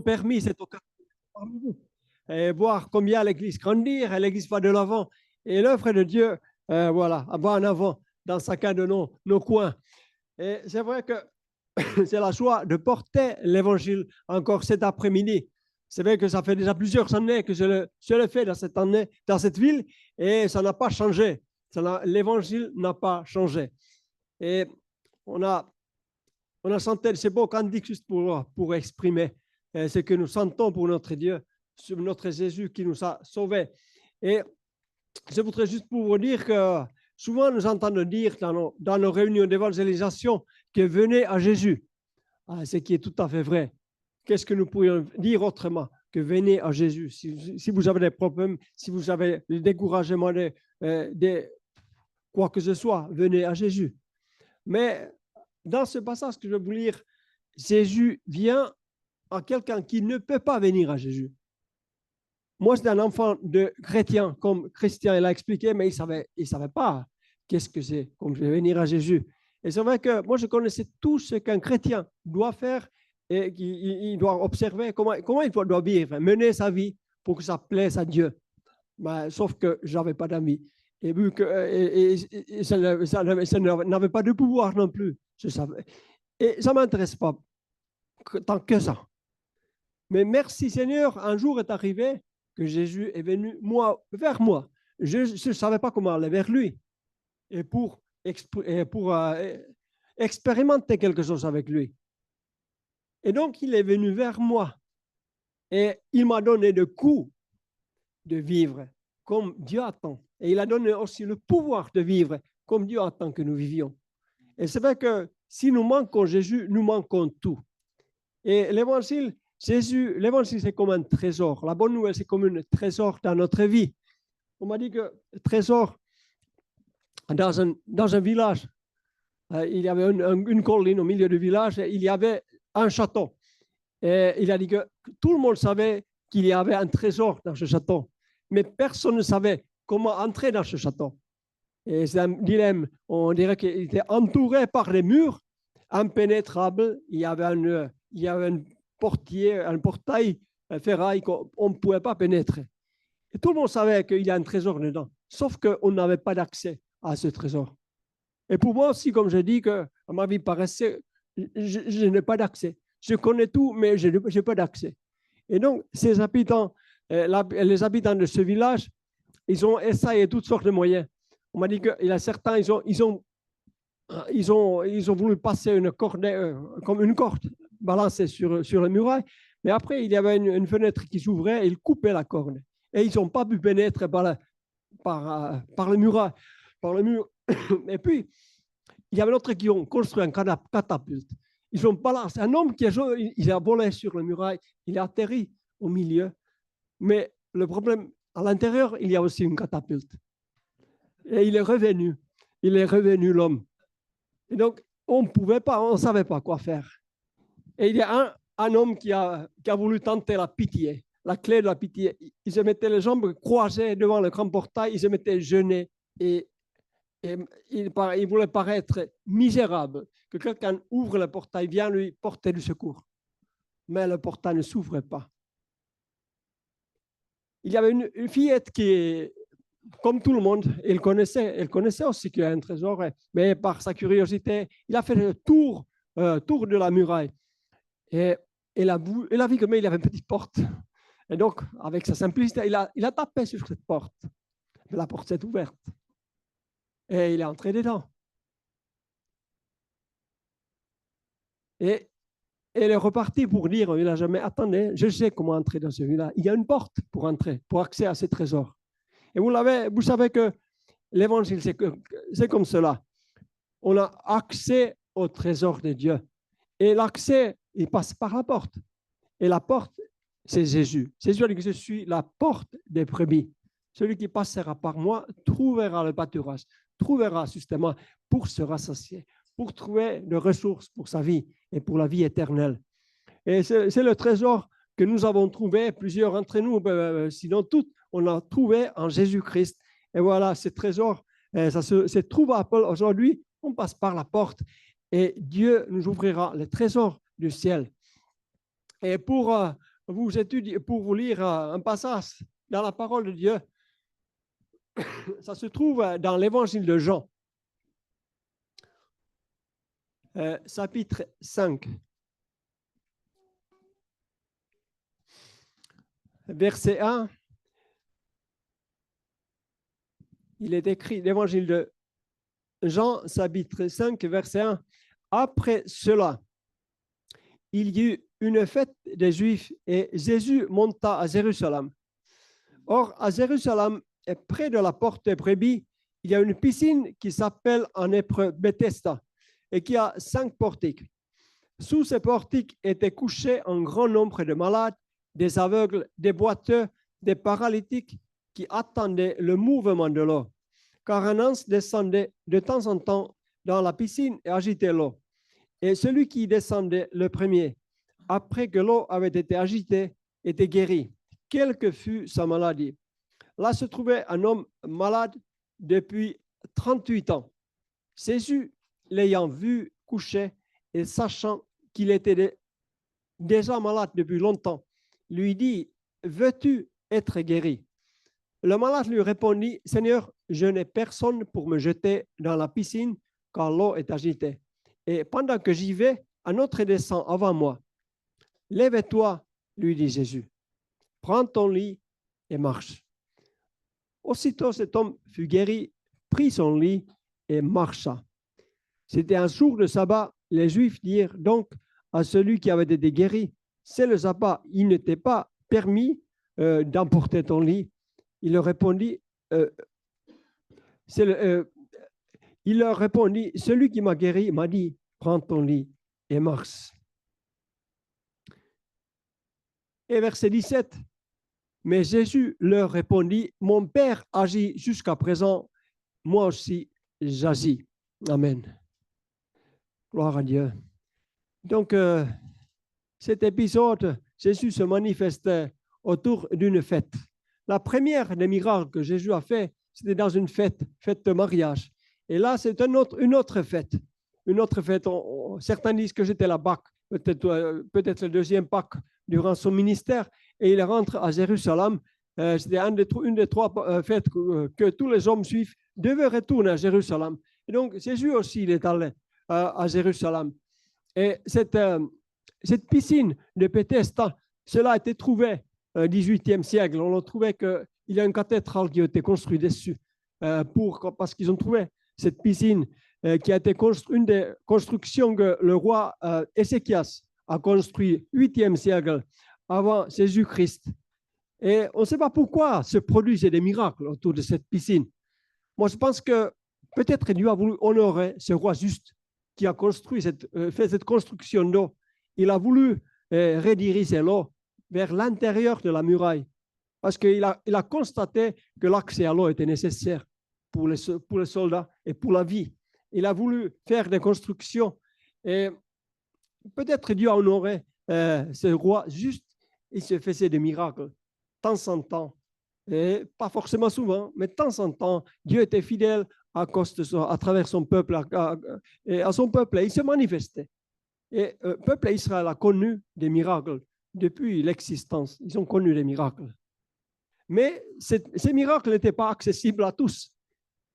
permis cette occasion parmi nous et voir combien l'Église grandir et l'Église va de l'avant. Et l'œuvre de Dieu, voilà, va en avant dans chacun de nos coins. Et c'est vrai que c'est la joie de porter l'Évangile encore cet après-midi. C'est vrai que ça fait déjà plusieurs années que je le fais dans cette ville et ça n'a pas changé. L'Évangile n'a pas changé. Et on a chanté ces beaux cantiques juste pour exprimer ce que nous sentons pour notre Dieu, notre Jésus qui nous a sauvés. Et je voudrais juste pour vous dire que souvent nous entendons dire dans nos réunions d'évangélisation que venez à Jésus. Ce qui est tout à fait vrai. Qu'est-ce que nous pourrions dire autrement que venez à Jésus? Si vous avez des problèmes, si vous avez des découragements, quoi que ce soit, venez à Jésus. Mais dans ce passage que je vais vous lire, Jésus vient à quelqu'un qui ne peut pas venir à Jésus. Moi, c'est un enfant de chrétien, comme Christian l'a expliqué, mais il savait pas qu'est-ce que c'est, comme je vais venir à Jésus. Et c'est vrai que moi, je connaissais tout ce qu'un chrétien doit faire et qu'il doit observer, comment il doit vivre, mener sa vie pour que ça plaise à Dieu. Ben, sauf que je n'avais pas d'amis. Et vu que ça n'avait pas de pouvoir non plus. Je savais. Et ça ne m'intéresse pas tant que ça. Mais merci Seigneur, un jour est arrivé que Jésus est venu vers moi. Je ne savais pas comment aller vers lui. Et pour expérimenter quelque chose avec lui. Et donc, il est venu vers moi et il m'a donné le coup de vivre comme Dieu attend. Et il a donné aussi le pouvoir de vivre comme Dieu attend que nous vivions. Et c'est vrai que si nous manquons Jésus, nous manquons tout. Et l'évangile, c'est comme un trésor. La bonne nouvelle, c'est comme un trésor dans notre vie. On m'a dit que trésor, dans un village, il y avait une colline au milieu du village et il y avait un château. Et il a dit que tout le monde savait qu'il y avait un trésor dans ce château, mais personne ne savait comment entrer dans ce château. Et c'est un dilemme. On dirait qu'il était entouré par des murs impénétrables. Il y avait un portail, un ferraille qu'on ne pouvait pas pénétrer. Et tout le monde savait qu'il y a un trésor dedans, sauf qu'on n'avait pas d'accès à ce trésor. Et pour moi aussi, comme je dis, que ma vie paraissait, je n'ai pas d'accès. Je connais tout, mais je n'ai pas d'accès. Et donc, les habitants de ce village, ils ont essayé toutes sortes de moyens. On m'a dit qu'il y a certains, ils ont voulu passer une corde, comme une corde, balancée sur le muraille. Mais après, il y avait une fenêtre qui s'ouvrait et ils coupaient la corde. Et ils n'ont pas pu pénétrer par le muraille, par le mur. Et puis, il y avait d'autres qui ont construit un catapulte. Ils ont balancé. Un homme il a volé sur le muraille, il a atterri au milieu. Mais le problème, à l'intérieur, il y a aussi une catapulte. Et il est revenu. Il est revenu, l'homme. Et donc, on ne savait pas quoi faire. Et il y a un homme qui a voulu tenter la pitié, la clé de la pitié. Il se mettait les jambes croisées devant le grand portail, il se mettait jeûner et il voulait paraître misérable, que quelqu'un ouvre le portail, vient lui porter du secours. Mais le portail ne s'ouvrait pas. Il y avait une fillette qui, comme tout le monde, elle connaissait aussi qu'il y a un trésor, mais par sa curiosité, il a fait le tour de la muraille. Et elle a vu qu'il y avait une petite porte. Et donc, avec sa simplicité, il a tapé sur cette porte. Mais la porte s'est ouverte. Et il est entré dedans. Et elle est repartie pour dire, il n'a jamais attendez, je sais comment entrer dans ce village. Il y a une porte pour entrer, pour accéder à ces trésors. Et vous savez que l'évangile, c'est comme cela. On a accès au trésor de Dieu. Et l'accès, il passe par la porte. Et la porte, c'est Jésus. Jésus a dit que je suis la porte des brebis. Celui qui passera par moi trouvera le pâturage, trouvera justement pour se rassasier, pour trouver des ressources pour sa vie et pour la vie éternelle. Et c'est le trésor que nous avons trouvé, plusieurs d'entre nous, sinon toutes, on l'a trouvé en Jésus-Christ. Et voilà, ce trésor, ça se trouve à Paul aujourd'hui. On passe par la porte et Dieu nous ouvrira les trésors du ciel. Et pour vous étudiez, pour vous lire un passage dans la parole de Dieu. Ça se trouve dans l'évangile de Jean, chapitre 5, verset 1. Il est écrit, l'évangile de Jean, chapitre 5, verset 1. Après cela, il y eut une fête des Juifs et Jésus monta à Jérusalem. Or, à Jérusalem, et près de la porte des brebis, il y a une piscine qui s'appelle en hébreu Bethesda et qui a 5 portiques. Sous ces portiques étaient couchés un grand nombre de malades, des aveugles, des boiteux, des paralytiques qui attendaient le mouvement de l'eau. Car un ange descendait de temps en temps dans la piscine et agitait l'eau. Et celui qui descendait le premier, après que l'eau avait été agitée, était guéri, quelle que fût sa maladie. Là se trouvait un homme malade depuis 38 ans. Jésus, l'ayant vu couché et sachant qu'il était déjà malade depuis longtemps, lui dit, « Veux-tu être guéri ?» Le malade lui répondit, « Seigneur, je n'ai personne pour me jeter dans la piscine car l'eau est agitée. Et pendant que j'y vais, un autre descend avant moi. Lève-toi, lui dit Jésus. Prends ton lit et marche. » Aussitôt, cet homme fut guéri, prit son lit et marcha. C'était un jour de sabbat. Les Juifs dirent donc à celui qui avait été guéri, « C'est le sabbat, il n'était pas permis d'emporter ton lit. » Il leur répondit, celui qui m'a guéri m'a dit, prends ton lit et marche. Et verset 17, mais Jésus leur répondit, mon Père agit jusqu'à présent, moi aussi j'agis. Amen. Gloire à Dieu. Donc, cet épisode, Jésus se manifestait autour d'une fête. La première des miracles que Jésus a fait, c'était dans une fête de mariage. Et là, c'est une autre fête. Une autre fête. Certains disent que c'était la Pâque, peut-être le deuxième Pâque durant son ministère. Et il rentre à Jérusalem. C'était une des 3 fêtes que tous les hommes juifs devaient retourner à Jérusalem. Et donc, Jésus aussi, il est allé à Jérusalem. Et cette piscine de Bethesda, cela a été trouvé au XVIIIe siècle. On a trouvé qu'il y a une cathédrale qui a été construite dessus parce qu'ils ont trouvé cette piscine qui a été une des constructions que le roi Ézéchias a construit au 8e siècle avant Jésus-Christ. Et on ne sait pas pourquoi se produisent des miracles autour de cette piscine. Moi, je pense que peut-être Dieu a voulu honorer ce roi juste qui a fait cette construction d'eau. Il a voulu rediriger l'eau vers l'intérieur de la muraille parce qu'il a constaté que l'accès à l'eau était nécessaire pour les soldats et pour la vie. Il a voulu faire des constructions et peut-être Dieu a honoré ce roi juste. Il se faisait des miracles de temps en temps. Et pas forcément souvent, mais de temps en temps, Dieu était fidèle à travers son peuple, à son peuple, et il se manifestait. Et le peuple d'Israël a connu des miracles depuis l'existence. Ils ont connu des miracles. Mais ces miracles n'étaient pas accessibles à tous.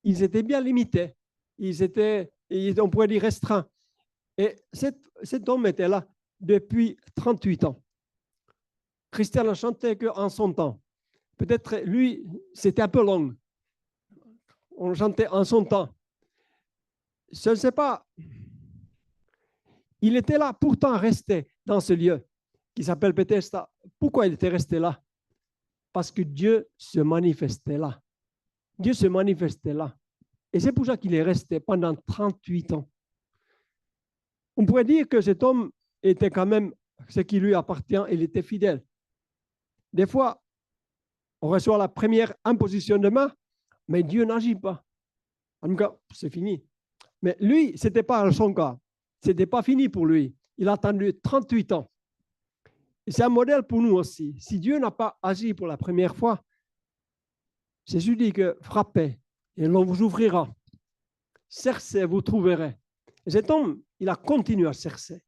Ils étaient bien limités. On pourrait dire restreints. Et cet homme était là depuis 38 ans. Christian a chanté qu'en son temps. Peut-être lui, c'était un peu long. On chantait en son temps. Je ne sais pas. Il était là, pourtant resté dans ce lieu qui s'appelle Bethesda. Pourquoi il était resté là? Parce que Dieu se manifestait là. Dieu se manifestait là. Et c'est pour ça qu'il est resté pendant 38 ans. On pourrait dire que cet homme était quand même ce qui lui appartient, il était fidèle. Des fois, on reçoit la première imposition de main, mais Dieu n'agit pas. En tout cas, c'est fini. Mais lui, ce n'était pas son cas. Ce n'était pas fini pour lui. Il a attendu 38 ans. Et c'est un modèle pour nous aussi. Si Dieu n'a pas agi pour la première fois, Jésus dit que frappez et l'on vous ouvrira. Cherchez, vous trouverez. Et cet homme, il a continué à chercher.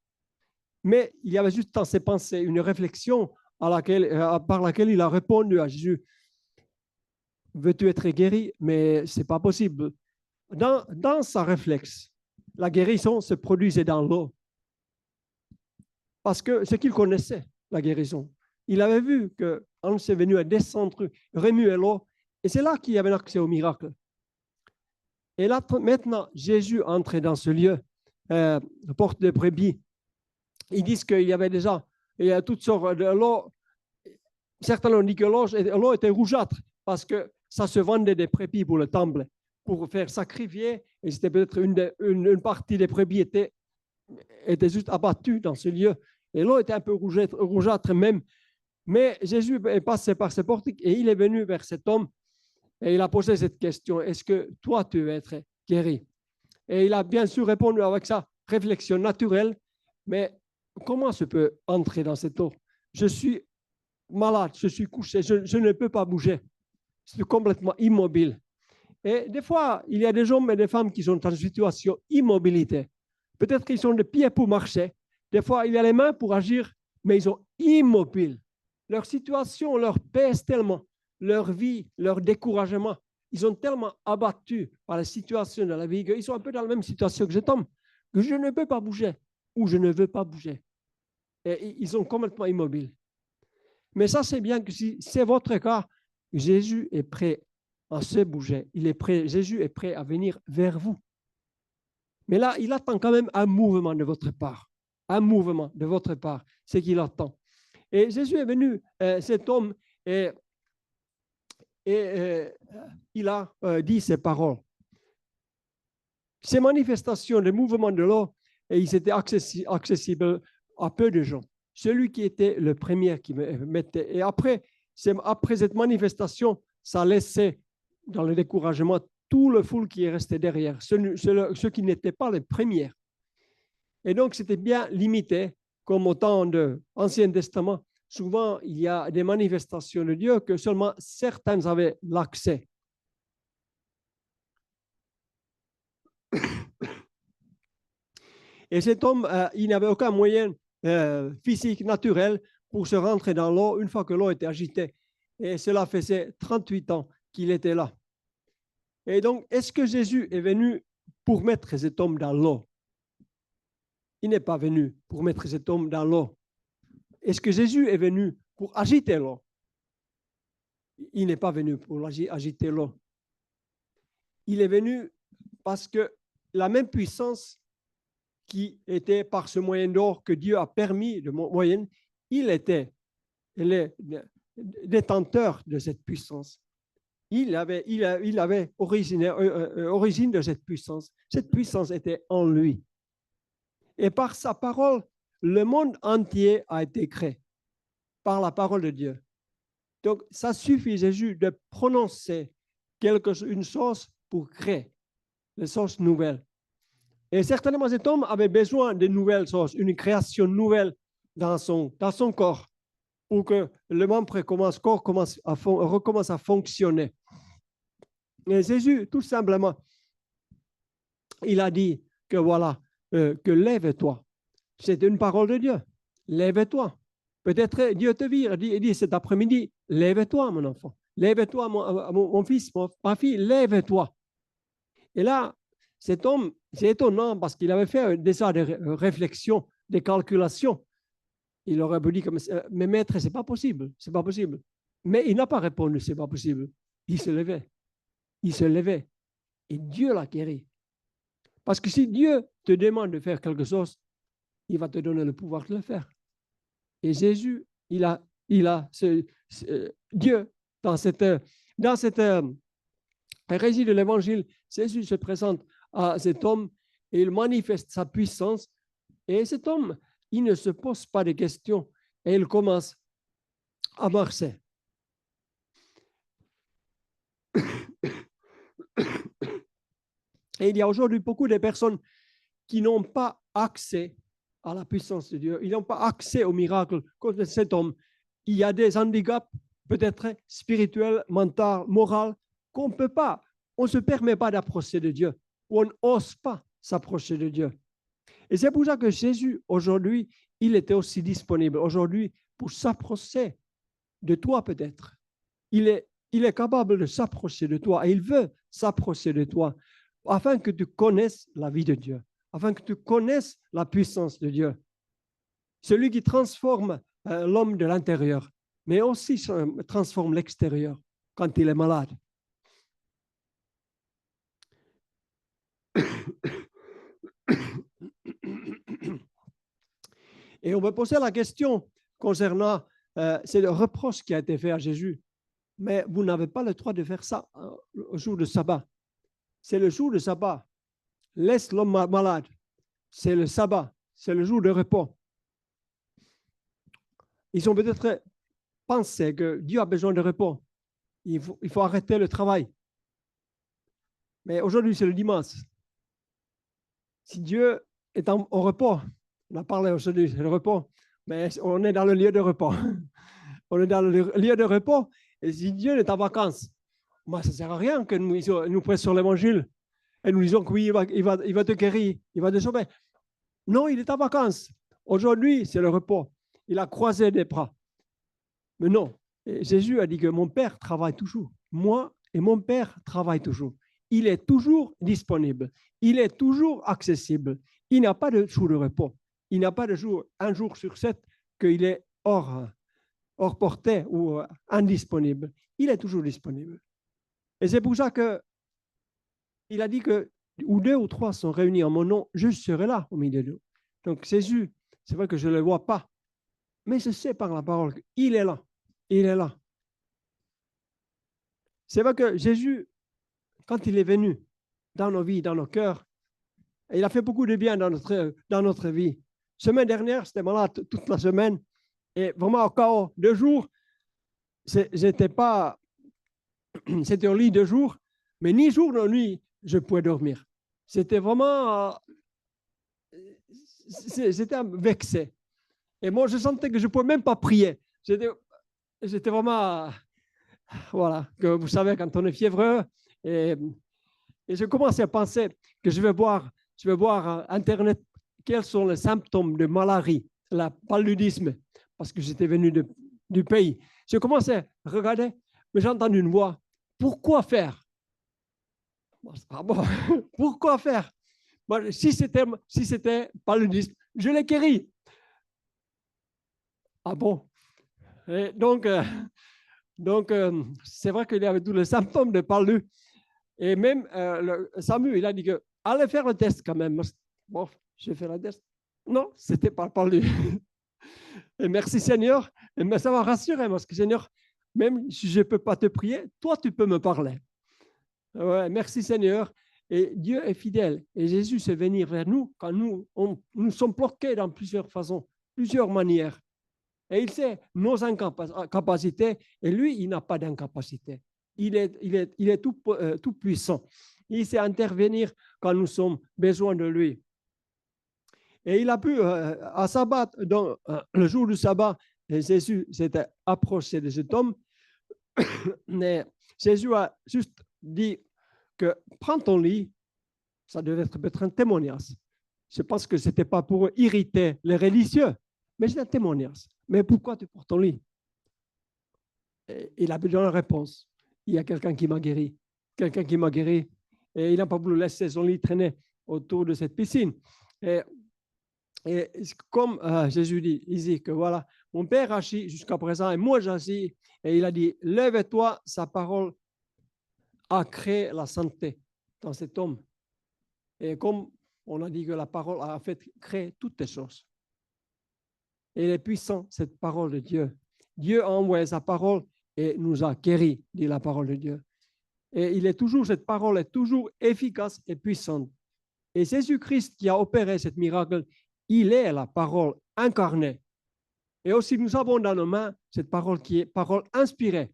Mais il y avait juste dans ses pensées une réflexion par laquelle il a répondu à Jésus, veux-tu être guéri? Mais ce n'est pas possible. Dans sa réflexe, la guérison se produisait dans l'eau. Parce que ce qu'il connaissait, la guérison, il avait vu qu'en s'est venu à descendre, remuer l'eau, et c'est là qu'il y avait accès au miracle. Et là, maintenant, Jésus entrait dans ce lieu, porte de brebis. Ils disent qu'il y avait déjà il y a toutes sortes de l'eau. Certains ont dit que l'eau était rougeâtre parce que ça se vendait des brebis pour le temple, pour faire sacrifier. Et c'était peut-être une partie des brebis était juste abattue dans ce lieu. Et l'eau était un peu rougeâtre même. Mais Jésus est passé par ce portique et il est venu vers cet homme et il a posé cette question, est-ce que toi, tu veux être guéri? Et il a bien sûr répondu avec sa réflexion naturelle, mais comment je peux entrer dans cette eau? Je suis malade, je suis couché, je ne peux pas bouger. Je suis complètement immobile. Et des fois, il y a des hommes et des femmes qui sont dans une situation d'immobilité. Peut-être qu'ils ont des pieds pour marcher. Des fois, il y a les mains pour agir, mais ils sont immobiles. Leur situation leur pèse tellement, leur vie, leur découragement. Ils sont tellement abattus par la situation de la vie qu'ils sont un peu dans la même situation que cet homme, que je ne peux pas bouger ou je ne veux pas bouger. Et ils sont complètement immobiles. Mais ça, c'est bien que si c'est votre cas, Jésus est prêt à se bouger. Jésus est prêt à venir vers vous. Mais là, il attend quand même un mouvement de votre part. Un mouvement de votre part, c'est qu'il attend. Et Jésus est venu, cet homme, et il a dit ces paroles. Ces manifestations, les mouvements de l'eau, ils étaient accessibles à peu de gens. Celui qui était le premier qui mettait. Et après cette manifestation, ça laissait dans le découragement tout le foule qui est resté derrière, ceux qui n'étaient pas les premiers. Et donc, c'était bien limité, comme au temps de l'Ancien Testament. Souvent, il y a des manifestations de Dieu que seulement certains avaient l'accès. Et cet homme, il n'avait aucun moyen physique, naturel, pour se rentrer dans l'eau une fois que l'eau était agitée. Et cela faisait 38 ans qu'il était là. Et donc, est-ce que Jésus est venu pour mettre cet homme dans l'eau? Il n'est pas venu pour mettre cet homme dans l'eau. Est-ce que Jésus est venu pour agiter l'eau? Il n'est pas venu pour agiter l'eau. Il est venu parce que la même puissance qui était par ce moyen d'or que Dieu a permis de moyen, il est détenteur de cette puissance. Il avait origine de cette puissance. Cette puissance était en lui. Et par sa parole, le monde entier a été créé par la parole de Dieu. Donc, ça suffit, Jésus, de prononcer une chose pour créer des choses nouvelles. Et certainement, cet homme avait besoin de nouvelles choses, une création nouvelle dans son corps, pour que le membre recommence à fonctionner. Et Jésus, tout simplement, il a dit que voilà, que lève-toi. C'est une parole de Dieu. Lève-toi. Peut-être Dieu te vire. Il dit cet après-midi, lève-toi, mon enfant. Lève-toi, mon fils, ma fille, lève-toi. Et là, cet homme, c'est étonnant parce qu'il avait fait déjà des réflexions, des calculations. Il aurait dit, mais maître, c'est pas possible, c'est pas possible. Mais il n'a pas répondu, c'est pas possible. Il se levait. Il se levait. Et Dieu l'a guéri. Parce que si Dieu te demande de faire quelque chose, il va te donner le pouvoir de le faire. Et Jésus, Dieu, dans cette récit de l'Évangile, Jésus se présente à cet homme et il manifeste sa puissance. Et cet homme, il ne se pose pas de questions et il commence à marcher. Et il y a aujourd'hui beaucoup de personnes qui n'ont pas accès à la puissance de Dieu. Ils n'ont pas accès au miracle comme cet homme. Il y a des handicaps, peut-être spirituels, mentaux, moraux, qu'on ne peut pas, on ne se permet pas d'approcher de Dieu, ou on n'ose pas s'approcher de Dieu. Et c'est pour ça que Jésus, aujourd'hui, il était aussi disponible. Aujourd'hui, pour s'approcher de toi peut-être. Il est capable de s'approcher de toi et il veut s'approcher de toi afin que tu connaisses la vie de Dieu, afin que tu connaisses la puissance de Dieu. Celui qui transforme l'homme de l'intérieur, mais aussi transforme l'extérieur quand il est malade. Et on peut poser la question concernant c'est le reproche qui a été fait à Jésus. Mais vous n'avez pas le droit de faire ça au jour de sabbat. C'est le jour de sabbat. Laisse l'homme malade. C'est le sabbat. C'est le jour de repos. Ils ont peut-être pensé que Dieu a besoin de repos. Il faut arrêter le travail. Mais aujourd'hui, c'est le dimanche. Si Dieu est au repos, on a parlé aujourd'hui, c'est le repos, mais on est dans le lieu de repos. On est dans le lieu de repos. Et si Dieu est en vacances, moi, ça ne sert à rien que nous prêchions l'évangile et nous disons que oui, il va te guérir, il va te sauver. Non, il est en vacances. Aujourd'hui, c'est le repos. Il a croisé les bras. Mais non, et Jésus a dit que mon Père travaille toujours. Moi et mon Père travaillent toujours. Il est toujours disponible. Il est toujours accessible. Il n'y a pas de jour de repos. Il n'y a pas de jour, un jour sur 7, qu'il est hors portée ou indisponible. Il est toujours disponible. Et c'est pour ça qu'il a dit que où 2 ou 3 sont réunis en mon nom, je serai là au milieu d'eux. Donc Jésus, c'est vrai que je ne le vois pas, mais je sais par la parole qu'il est là. Il est là. C'est vrai que Jésus, quand il est venu dans nos vies, dans nos cœurs, il a fait beaucoup de bien dans notre vie. Semaine dernière, j'étais malade toute la semaine. Et vraiment, au chaos, 2 jours, c'était au lit 2 jours, mais ni jour ni nuit, je pouvais dormir. C'était vraiment, c'était vexé. Et moi, je sentais que je ne pouvais même pas prier. J'étais vraiment, voilà, que vous savez, quand on est fiévreux, et je commençais à penser que je vais voir Internet, quels sont les symptômes de malarie, le paludisme, parce que j'étais venu du pays. Je commençais à regarder, mais j'ai entendu une voix. Pourquoi faire? Ah bon, pourquoi faire? Moi, si c'était paludisme, je l'ai guéri. Ah bon? Et donc, c'est vrai qu'il y avait tous les symptômes de palu. Et même Samuel, il a dit que allez faire le test quand même. Bon, j'ai fait le test. Non, c'était pas palu. Et merci Seigneur. Et ça m'a rassuré parce que Seigneur, même si je ne peux pas te prier, toi tu peux me parler. Ouais, merci Seigneur. Et Dieu est fidèle. Et Jésus sait venir vers nous quand nous sommes bloqués dans plusieurs façons, plusieurs manières. Et il sait nos incapacités. Et lui, il n'a pas d'incapacité. Il est tout puissant. Il sait intervenir quand nous avons besoin de lui. Et il a pu, à sabbat, dans le jour du sabbat, Jésus s'était approché de cet homme. Mais Jésus a juste dit que prends ton lit, ça devait être peut-être un témoignage. Je pense que ce n'était pas pour irriter les religieux, mais c'est un témoignage. Mais pourquoi tu portes ton lit? Et il a besoin de réponse. Il y a quelqu'un qui m'a guéri. Quelqu'un qui m'a guéri. Et il n'a pas voulu laisser son lit traîner autour de cette piscine. Et comme Jésus dit, il dit que voilà, mon Père agit jusqu'à présent et moi j'agis. Et il a dit, lève-toi, sa parole a créé la santé dans cet homme. Et comme on a dit que la parole a fait créer toutes les choses. Et il est puissant, cette parole de Dieu. Dieu a envoyé sa parole et nous a guéris, dit la parole de Dieu. Et cette parole est toujours efficace et puissante. Et Jésus-Christ qui a opéré ce miracle, il est la parole incarnée. Et aussi, nous avons dans nos mains cette parole qui est parole inspirée,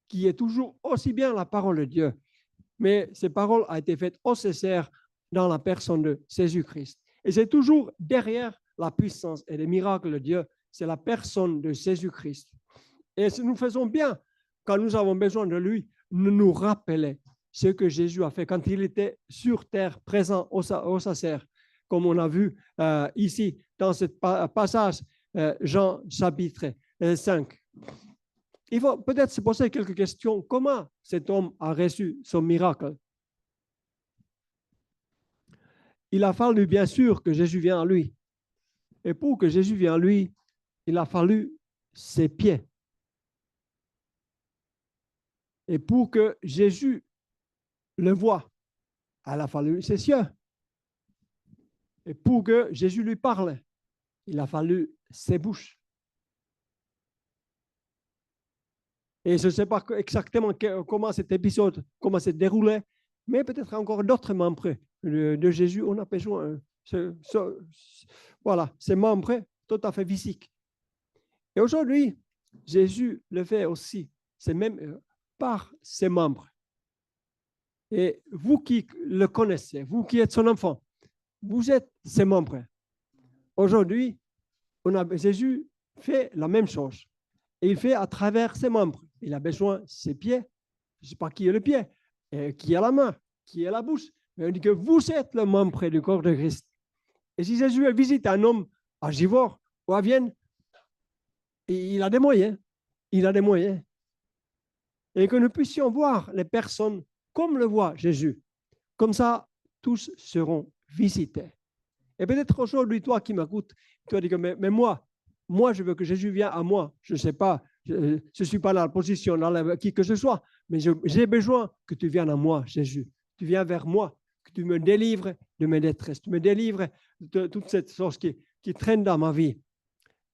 qui est toujours aussi bien la parole de Dieu. Mais cette parole a été faite au Césaire dans la personne de Jésus-Christ. Et c'est toujours derrière la puissance et les miracles de Dieu, c'est la personne de Jésus-Christ. Et si nous faisons bien, quand nous avons besoin de lui, nous rappeler ce que Jésus a fait quand il était sur terre, présent au Césaire, comme on a vu ici dans ce passage, Jean chapitre 5. Il faut peut-être se poser quelques questions. Comment cet homme a reçu son miracle? Il a fallu bien sûr que Jésus vienne à lui. Et pour que Jésus vienne à lui, il a fallu ses pieds. Et pour que Jésus le voie, il a fallu ses yeux. Et pour que Jésus lui parle, il a fallu ses bouches. Et je ne sais pas exactement comment cet épisode, comment s'est déroulé, mais peut-être encore d'autres membres de Jésus, on a besoin. Voilà, ces membres tout à fait physiques. Et aujourd'hui, Jésus le fait aussi, c'est même par ses membres. Et vous qui le connaissez, vous qui êtes son enfant, vous êtes ses membres. Aujourd'hui, Jésus fait la même chose. Et il fait à travers ses membres. Il a besoin de ses pieds. Je ne sais pas qui est le pied, qui est la main, qui est la bouche. Mais on dit que vous êtes le membre du corps de Christ. Et si Jésus visite un homme à Givors ou à Vienne, il a des moyens. Il a des moyens. Et que nous puissions voir les personnes comme le voit Jésus. Comme ça, tous seront visités. Et peut-être aujourd'hui, toi qui m'écoutes, tu vas dire, mais moi, je veux que Jésus vienne à moi. Je ne sais pas, je ne suis pas dans la position, dans qui que ce soit, mais j'ai besoin que tu viennes à moi, Jésus. Tu viens vers moi, que tu me délivres de mes détresses, tu me délivres de toute cette chose qui traîne dans ma vie.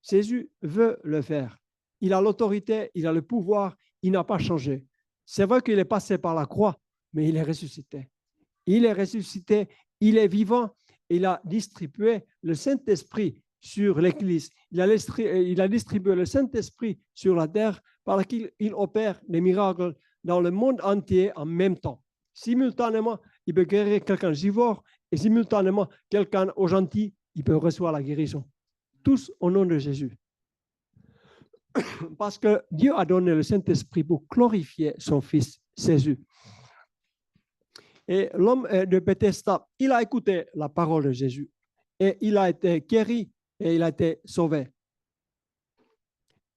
Jésus veut le faire. Il a l'autorité, il a le pouvoir, il n'a pas changé. C'est vrai qu'il est passé par la croix, mais il est ressuscité. Il est ressuscité, il est vivant, il a distribué le Saint-Esprit sur l'Église. Il a distribué le Saint-Esprit sur la terre par lequel il opère des miracles dans le monde entier en même temps. Simultanément, il peut guérir quelqu'un de Givors et simultanément, quelqu'un au gentil, il peut recevoir la guérison. Tous au nom de Jésus. Parce que Dieu a donné le Saint-Esprit pour glorifier son Fils Jésus. Et l'homme de Bethesda, il a écouté la parole de Jésus et il a été guéri et il a été sauvé.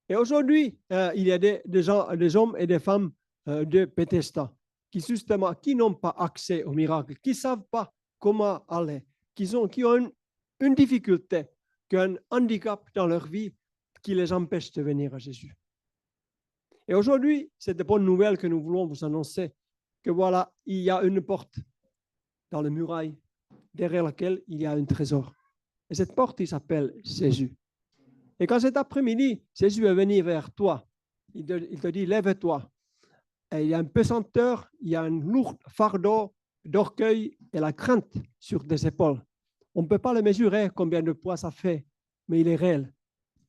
Et aujourd'hui, il y a des hommes et des femmes de Bethesda qui n'ont pas accès au miracle, qui ne savent pas comment aller, qui ont une difficulté, qui ont un handicap dans leur vie qui les empêche de venir à Jésus. Et aujourd'hui, c'est de bonnes nouvelles que nous voulons vous annoncer, que voilà, il y a une porte dans les murailles derrière laquelle il y a un trésor. Et cette porte, il s'appelle Jésus. Et quand cet après-midi, Jésus est venu vers toi, il te dit, lève-toi. Et il y a un pesanteur, il y a un lourd fardeau d'orgueil et la crainte sur tes épaules. On ne peut pas le mesurer combien de poids ça fait, mais il est réel.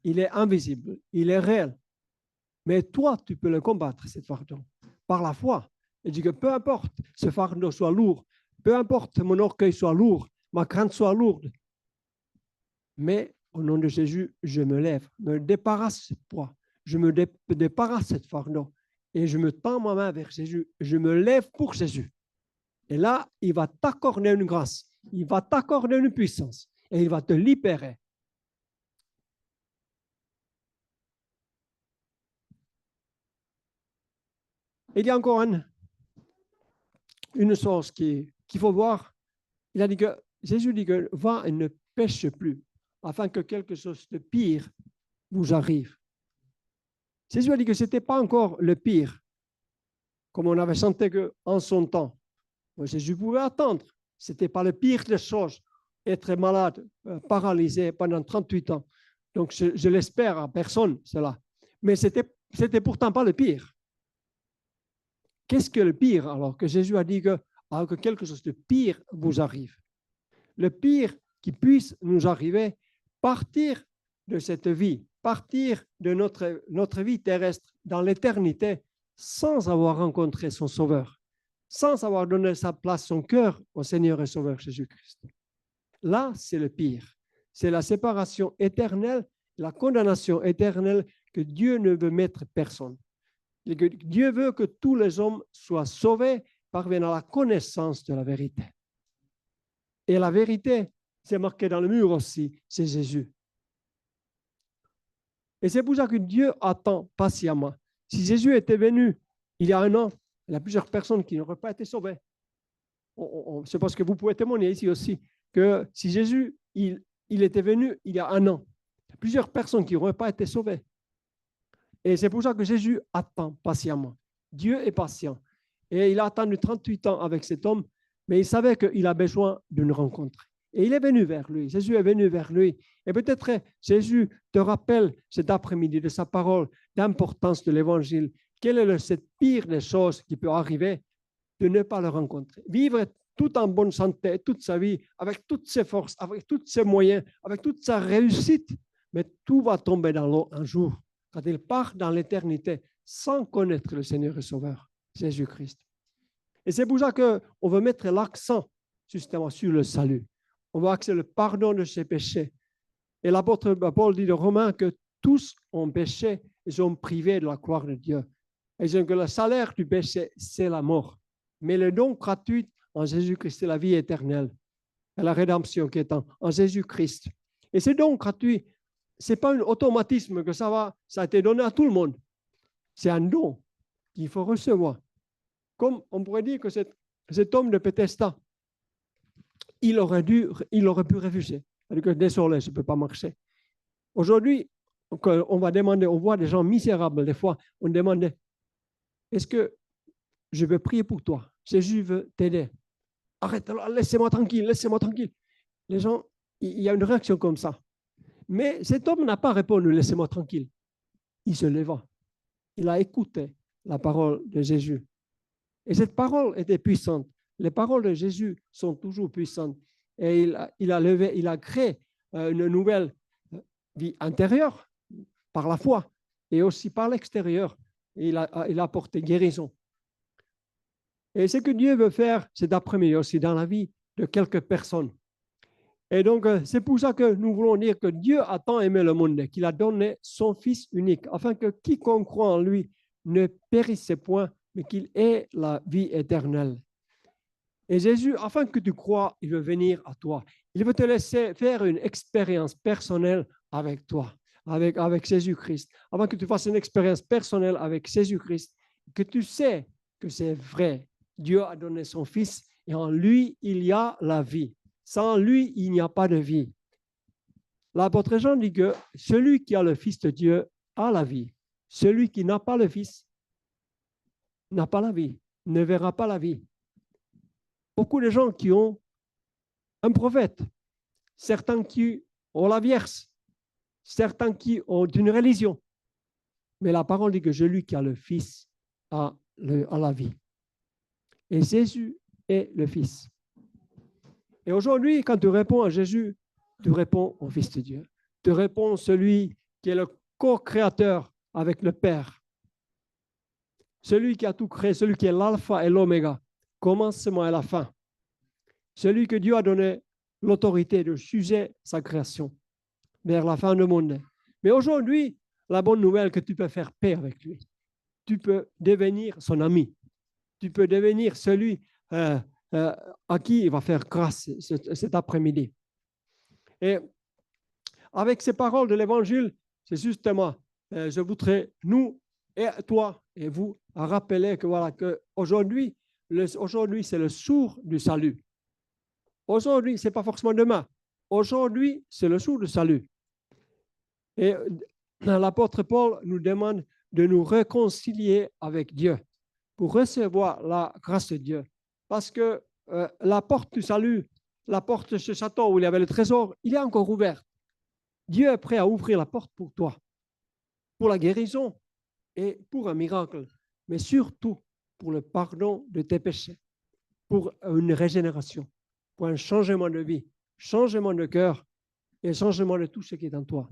Il est invisible, il est réel. Mais toi, tu peux le combattre, ce fardeau, par la foi. Et dis que peu importe ce fardeau soit lourd, peu importe mon orgueil soit lourd, ma crainte soit lourde, mais au nom de Jésus, je me lève, me débarrasse ce poids, je me débarrasse de ce fardeau et je me tends ma main vers Jésus, je me lève pour Jésus. Et là, il va t'accorder une grâce, il va t'accorder une puissance et il va te libérer. Il y a encore une chose qu'il faut voir. Il a dit que Jésus dit que va et ne pêche plus, afin que quelque chose de pire vous arrive. Jésus a dit que ce n'était pas encore le pire, comme on avait senti qu'en son temps. Jésus pouvait attendre. Ce n'était pas le pire des choses, être malade, paralysé pendant 38 ans. Donc, je l'espère à personne, cela. Mais ce n'était pourtant pas le pire. Qu'est-ce que le pire alors que Jésus a dit que quelque chose de pire vous arrive? Le pire qui puisse nous arriver, partir de cette vie, partir de notre vie terrestre dans l'éternité sans avoir rencontré son Sauveur, sans avoir donné sa place, son cœur au Seigneur et Sauveur Jésus-Christ. Là, c'est le pire. C'est la séparation éternelle, la condamnation éternelle que Dieu ne veut mettre personne. Dieu veut que tous les hommes soient sauvés, parviennent à la connaissance de la vérité. Et la vérité, c'est marqué dans le mur aussi, c'est Jésus. Et c'est pour ça que Dieu attend patiemment. Si Jésus était venu il y a un an, il y a plusieurs personnes qui n'auraient pas été sauvées. C'est parce que vous pouvez témoigner ici aussi que si Jésus il était venu il y a un an, il y a plusieurs personnes qui n'auraient pas été sauvées. Et c'est pour ça que Jésus attend patiemment. Dieu est patient. Et il a attendu 38 ans avec cet homme, mais il savait qu'il a besoin d'une rencontre. Et il est venu vers lui. Jésus est venu vers lui. Et peut-être Jésus te rappelle cet après-midi de sa parole, d'importance de l'évangile. Quelle est cette pire des choses qui peut arriver? De ne pas le rencontrer. Vivre tout en bonne santé, toute sa vie, avec toutes ses forces, avec tous ses moyens, avec toute sa réussite. Mais tout va tomber dans l'eau un jour, quand il part dans l'éternité sans connaître le Seigneur et Sauveur, Jésus-Christ. Et c'est pour ça qu'on veut mettre l'accent justement sur le salut. On veut axer le pardon de ses péchés. Et l'apôtre Paul dit de Romains que tous ont péché et sont privés de la gloire de Dieu. Et que le salaire du péché, c'est la mort. Mais le don gratuit en Jésus-Christ, c'est la vie éternelle. Et la rédemption qui est en Jésus-Christ. Et ce don gratuit, ce n'est pas un automatisme que ça a été donné à tout le monde. C'est un don qu'il faut recevoir. Comme on pourrait dire que cet homme de Bethesda, il aurait pu refuser. C'est-à-dire que désolé, je ne peux pas marcher. Aujourd'hui, on va demander, on voit des gens misérables, des fois, on demande, est-ce que je veux prier pour toi? Jésus veut t'aider. Arrête, laissez-moi tranquille, laissez-moi tranquille. Les gens, il y a une réaction comme ça. Mais cet homme n'a pas répondu, laissez-moi tranquille. Il se leva. Il a écouté la parole de Jésus. Et cette parole était puissante. Les paroles de Jésus sont toujours puissantes. Et il a créé une nouvelle vie intérieure par la foi et aussi par l'extérieur. Il a apporté guérison. Et ce que Dieu veut faire cet après-midi aussi dans la vie de quelques personnes. Et donc, c'est pour ça que nous voulons dire que Dieu a tant aimé le monde qu'il a donné son Fils unique, afin que quiconque croit en lui ne périsse point, mais qu'il ait la vie éternelle. Et Jésus, afin que tu crois, il veut venir à toi. Il veut te laisser faire une expérience personnelle avec toi, avec Jésus-Christ. Afin que tu fasses une expérience personnelle avec Jésus-Christ, que tu sais que c'est vrai. Dieu a donné son Fils et en lui, il y a la vie. Sans lui, il n'y a pas de vie. L'apôtre Jean dit que celui qui a le Fils de Dieu a la vie. Celui qui n'a pas le Fils n'a pas la vie, ne verra pas la vie. Beaucoup de gens qui ont un prophète, certains qui ont la Vierge, certains qui ont une religion. Mais la parole dit que celui qui a le Fils a la vie. Et Jésus est le Fils. Et aujourd'hui, quand tu réponds à Jésus, tu réponds au Fils de Dieu. Tu réponds à celui qui est le co-créateur avec le Père. Celui qui a tout créé, celui qui est l'alpha et l'oméga, commencement et la fin. Celui que Dieu a donné l'autorité de juger sa création vers la fin du monde. Mais aujourd'hui, la bonne nouvelle, que tu peux faire paix avec lui. Tu peux devenir son ami. Tu peux devenir celui à qui il va faire grâce cet après-midi. Et avec ces paroles de l'Évangile, c'est justement, je voudrais, nous et toi et vous, à rappeler que voilà, qu'aujourd'hui, c'est le jour du salut. Aujourd'hui, ce n'est pas forcément demain. Aujourd'hui, c'est le jour du salut. Et l'apôtre Paul nous demande de nous réconcilier avec Dieu pour recevoir la grâce de Dieu. Parce que la porte du salut, la porte de ce château où il y avait le trésor, il est encore ouverte. Dieu est prêt à ouvrir la porte pour toi, pour la guérison et pour un miracle, mais surtout pour le pardon de tes péchés, pour une régénération, pour un changement de vie, changement de cœur et changement de tout ce qui est en toi.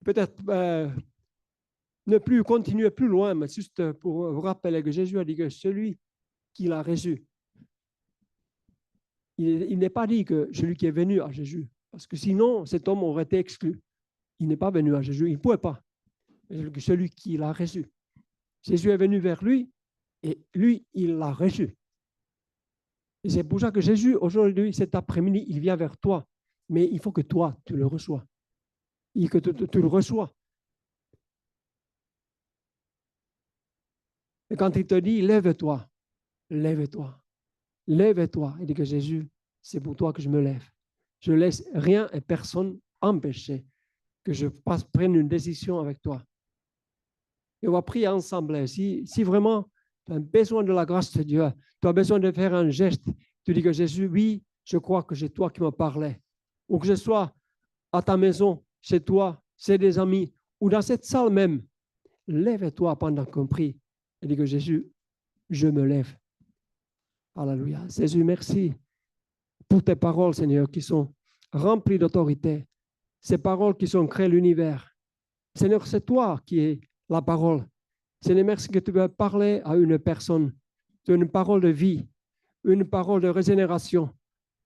Peut-être ne plus continuer plus loin, mais juste pour vous rappeler que Jésus a dit que celui qui l'a reçu, il n'est pas dit que celui qui est venu à Jésus, parce que sinon cet homme aurait été exclu. Il n'est pas venu à Jésus, il ne pouvait pas. Mais celui qui l'a reçu. Jésus est venu vers lui et lui, il l'a reçu. Et c'est pour ça que Jésus, aujourd'hui, cet après-midi, il vient vers toi Mais il faut que toi, tu le reçois. Que tu le reçois. Et quand il te dit, lève-toi, lève-toi, lève-toi. Il dit que Jésus, c'est pour toi que je me lève. Je ne laisse rien et personne empêcher que je prenne une décision avec toi. Et on va prier ensemble. Si vraiment tu as besoin de la grâce de Dieu, tu as besoin de faire un geste, tu dis que Jésus, oui, je crois que c'est toi qui me parlais. Ou que je sois à ta maison, chez toi, chez des amis, ou dans cette salle même, lève-toi pendant qu'on prie et dis que Jésus, je me lève. Alléluia. Jésus, merci pour tes paroles, Seigneur, qui sont remplies d'autorité. Ces paroles qui ont créé l'univers. Seigneur, c'est toi qui es la parole. Seigneur, merci que tu veux parler à une personne. Une parole de vie, une parole de régénération,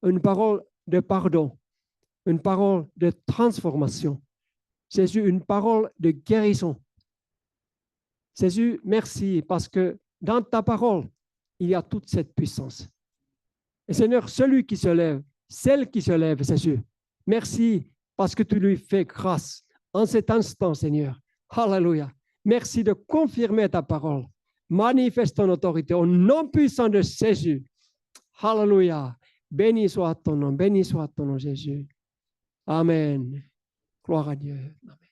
une parole de pardon, une parole de transformation. Jésus, une parole de guérison. Jésus, merci parce que dans ta parole, il y a toute cette puissance. Et Seigneur, celui qui se lève, celle qui se lève, Jésus, merci parce que tu lui fais grâce en cet instant, Seigneur. Alléluia. Merci de confirmer ta parole. Manifeste ton autorité au nom puissant de Jésus. Alléluia. Béni soit ton nom, Jésus. Amen. Gloire à Dieu. Amen.